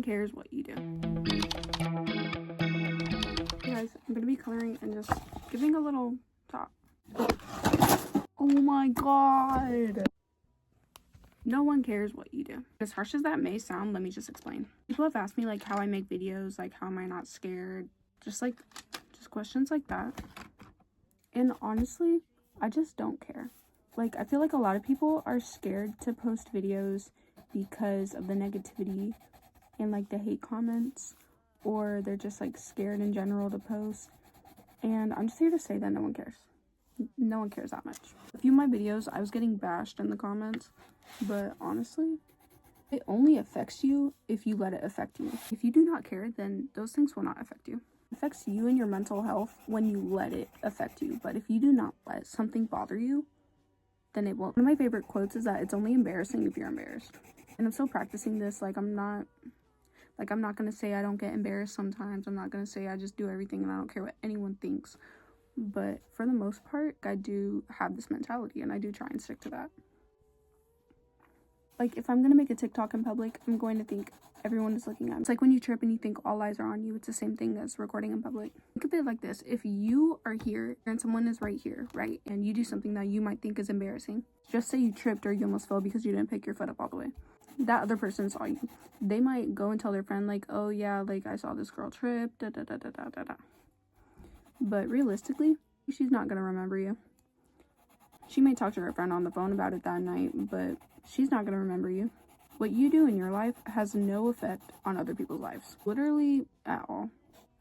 one cares what you do. Hey guys, I'm gonna be coloring and just giving a little talk. Oh my god. No one cares what you do. As harsh as that may sound, let me just explain. People have asked me like how I make videos, like how am I not scared? Just questions like that. And honestly, I just don't care. Like, I feel like a lot of people are scared to post videos because of the negativity and like the hate comments, or they're just like scared in general to post. And I'm just here to say that no one cares. No one cares that much. A few of my videos, I was getting bashed in the comments, but honestly, it only affects you if you let it affect you. If you do not care, then those things will not affect you. It affects you and your mental health when you let it affect you. But if you do not let something bother you, then it won't. One of my favorite quotes is that it's only embarrassing if you're embarrassed. And I'm still practicing this. I'm not gonna say I don't get embarrassed sometimes. I'm not gonna say I just do everything and I don't care what anyone thinks. But for the most part, I do have this mentality and I do try and stick to that. Like, if I'm gonna make a TikTok in public, I'm going to think everyone is looking at me. It's like when you trip and you think all eyes are on you. It's the same thing as recording in public. Think of it like this. If you are here and someone is right here, right? And you do something that you might think is embarrassing. Just say you tripped or you almost fell because you didn't pick your foot up all the way. That other person saw you. They might go and tell their friend like, oh yeah, like I saw this girl trip, da da da da da da da. But realistically, she's not gonna remember you. She may talk to her friend on the phone about it that night, but she's not gonna remember you. What you do in your life has no effect on other people's lives. Literally at all.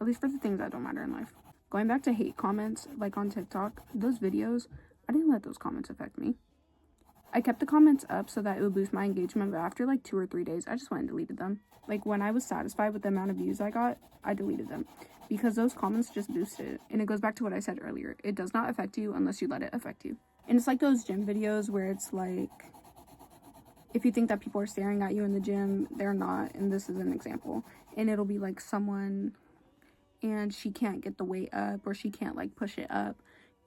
At least for the things that don't matter in life. Going back to hate comments, like on TikTok, those videos, I didn't let those comments affect me. I kept the comments up so that it would boost my engagement, but after like 2 or 3 days, I just went and deleted them. Like, when I was satisfied with the amount of views I got, I deleted them. Because those comments just boosted it. And it goes back to what I said earlier. It does not affect you unless you let it affect you. And it's like those gym videos where it's like, if you think that people are staring at you in the gym, they're not. And this is an example. And it'll be like someone, and she can't get the weight up, or she can't like push it up,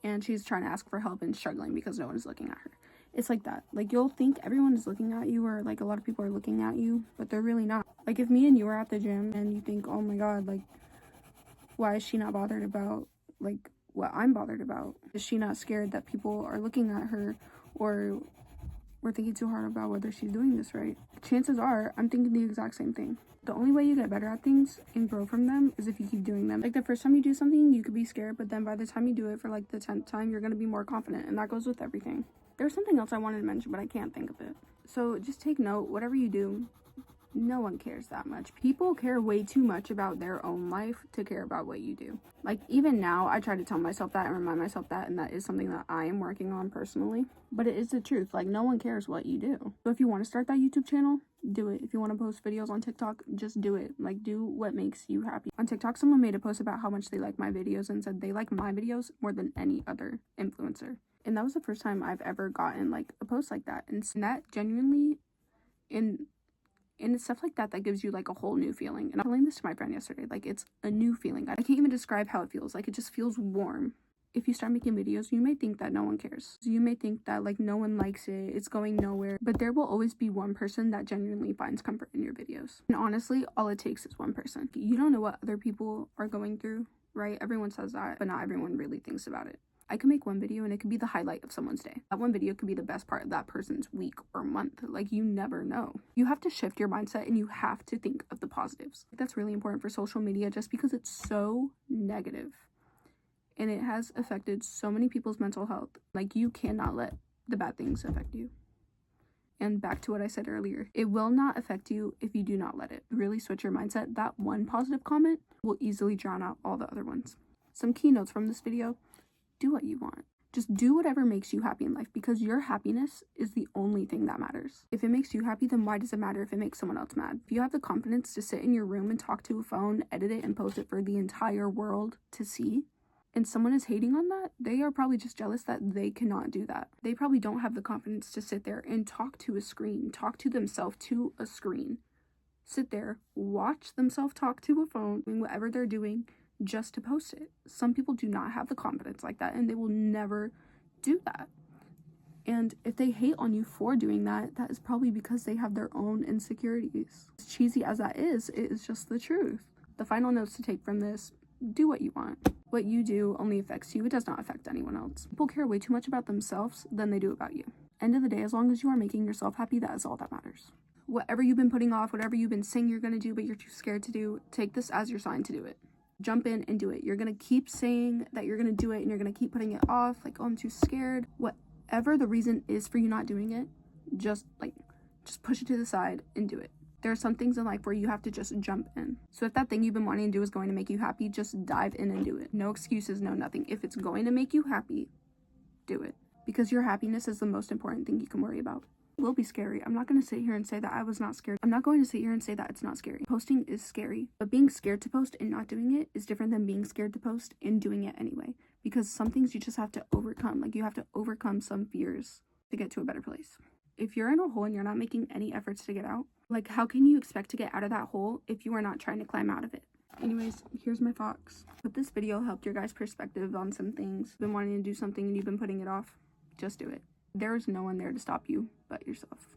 and she's trying to ask for help and struggling because no one is looking at her. It's like that. Like, you'll think everyone is looking at you, or like a lot of people are looking at you, but they're really not. Like, if me and you are at the gym and you think, oh my god, like, why is she not bothered about like what I'm bothered about? Is she not scared that people are looking at her, or we're thinking too hard about whether she's doing this right? Chances are I'm thinking the exact same thing. The only way you get better at things and grow from them is if you keep doing them. Like, the first time you do something, you could be scared, but then by the time you do it for like the 10th time, you're gonna be more confident, and that goes with everything. There's something else I wanted to mention, but I can't think of it. So just take note, whatever you do, no one cares that much. People care way too much about their own life to care about what you do. Like, even now, I try to tell myself that and remind myself that, and that is something that I am working on personally. But it is the truth. Like, no one cares what you do. So if you want to start that YouTube channel, do it. If you want to post videos on TikTok, just do it. Like, do what makes you happy. On TikTok, someone made a post about how much they like my videos and said they like my videos more than any other influencer. And that was the first time I've ever gotten like a post like that. And that genuinely, and it's stuff like that that gives you like a whole new feeling. And I'm telling this to my friend yesterday, like, it's a new feeling. I can't even describe how it feels. Like, it just feels warm. If you start making videos, you may think that no one cares. You may think that like no one likes it, it's going nowhere, but there will always be one person that genuinely finds comfort in your videos. And honestly, all it takes is one person. You don't know what other people are going through, right? Everyone says that, but not everyone really thinks about it. I can make one video and it could be the highlight of someone's day. That one video could be the best part of that person's week or month. Like, you never know. You have to shift your mindset and you have to think of the positives. That's really important for social media, just because it's so negative. And it has affected so many people's mental health. Like, you cannot let the bad things affect you. And back to what I said earlier, it will not affect you if you do not let it. Really switch your mindset. That one positive comment will easily drown out all the other ones. Some keynotes from this video: do what you want. Just do whatever makes you happy in life, because your happiness is the only thing that matters. If it makes you happy, then why does it matter if it makes someone else mad? If you have the confidence to sit in your room and talk to a phone, edit it, and post it for the entire world to see, and someone is hating on that, they are probably just jealous that they cannot do that. They probably don't have the confidence to sit there and talk to a screen, talk to themselves to a screen. Sit there, watch themselves talk to a phone, doing whatever they're doing, just to post it. Some people do not have the confidence like that, and they will never do that. And if they hate on you for doing that, that is probably because they have their own insecurities. As cheesy as that is, it is just the truth. The final notes to take from this: do what you want. What you do only affects you. It does not affect anyone else. People care way too much about themselves than they do about you. End of the day, as long as you are making yourself happy, that is all that matters. Whatever you've been putting off, whatever you've been saying you're going to do but you're too scared to do, take this as your sign to do it. Jump in and do it. You're going to keep saying that you're going to do it and you're going to keep putting it off, like, oh, I'm too scared. Whatever the reason is for you not doing it, just push it to the side and do it. There are some things in life where you have to just jump in. So if that thing you've been wanting to do is going to make you happy, just dive in and do it. No excuses, no nothing. If it's going to make you happy, do it. Because your happiness is the most important thing you can worry about. It will be scary. I'm not going to sit here and say that I was not scared. I'm not going to sit here and say that it's not scary. Posting is scary, but being scared to post and not doing it is different than being scared to post and doing it anyway. Because some things you just have to overcome. Like, you have to overcome some fears to get to a better place. If you're in a hole and you're not making any efforts to get out, like, how can you expect to get out of that hole if you are not trying to climb out of it? Anyways, here's my thoughts. Hope this video helped your guys' perspective on some things. You've been wanting to do something and you've been putting it off, just do it. There's no one there to stop you but yourself.